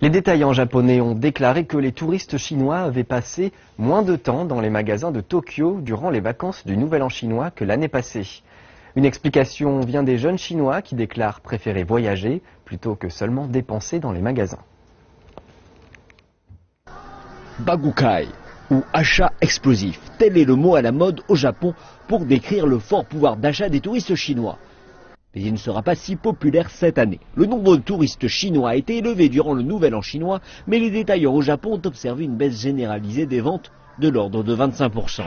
Les détaillants japonais ont déclaré que les touristes chinois avaient passé moins de temps dans les magasins de Tokyo durant les vacances du Nouvel An chinois que l'année passée. Une explication vient des jeunes Chinois qui déclarent préférer voyager plutôt que seulement dépenser dans les magasins. Bagukai, ou achat explosif, tel est le mot à la mode au Japon pour décrire le fort pouvoir d'achat des touristes chinois. Mais il ne sera pas si populaire cette année. Le nombre de touristes chinois a été élevé durant le Nouvel An chinois, mais les détaillants au Japon ont observé une baisse généralisée des ventes de l'ordre de 25%.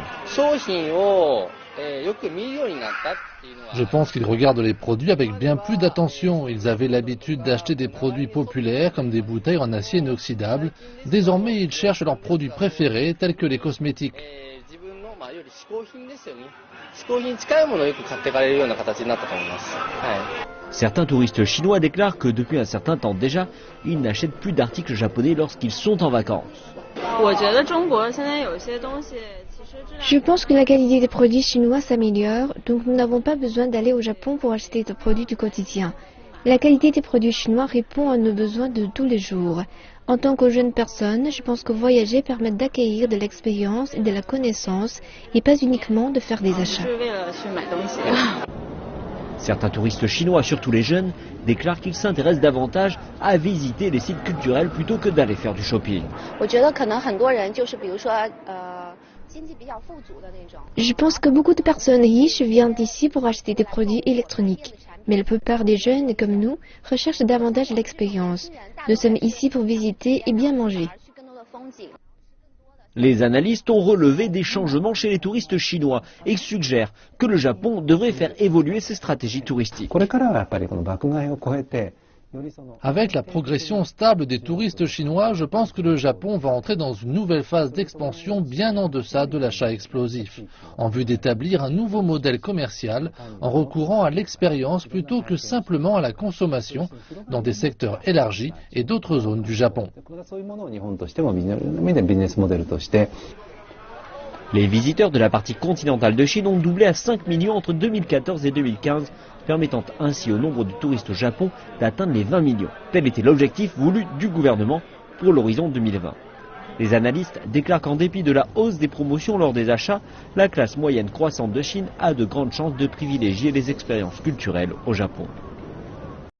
Je pense qu'ils regardent les produits avec bien plus d'attention. Ils avaient l'habitude d'acheter des produits populaires comme des bouteilles en acier inoxydable. Désormais, ils cherchent leurs produits préférés tels que les cosmétiques. Certains touristes chinois déclarent que depuis un certain temps déjà, ils n'achètent plus d'articles japonais lorsqu'ils sont en vacances. Je pense que la qualité des produits chinois s'améliore, donc nous n'avons pas besoin d'aller au Japon pour acheter des produits du quotidien. La qualité des produits chinois répond à nos besoins de tous les jours. En tant que jeune personne, je pense que voyager permet d'acquérir de l'expérience et de la connaissance et pas uniquement de faire des achats. Certains touristes chinois, surtout les jeunes, déclarent qu'ils s'intéressent davantage à visiter les sites culturels plutôt que d'aller faire du shopping. Je pense que beaucoup de personnes riches viennent ici pour acheter des produits électroniques. Mais la plupart des jeunes, comme nous, recherchent davantage l'expérience. Nous sommes ici pour visiter et bien manger. Les analystes ont relevé des changements chez les touristes chinois et suggèrent que le Japon devrait faire évoluer ses stratégies touristiques. Avec la progression stable des touristes chinois, je pense que le Japon va entrer dans une nouvelle phase d'expansion bien en deçà de l'achat explosif, en vue d'établir un nouveau modèle commercial en recourant à l'expérience plutôt que simplement à la consommation dans des secteurs élargis et d'autres zones du Japon. Les visiteurs de la partie continentale de Chine ont doublé à 5 millions entre 2014 et 2015, permettant ainsi au nombre de touristes au Japon d'atteindre les 20 millions. Tel était l'objectif voulu du gouvernement pour l'horizon 2020. Les analystes déclarent qu'en dépit de la hausse des promotions lors des achats, la classe moyenne croissante de Chine a de grandes chances de privilégier les expériences culturelles au Japon.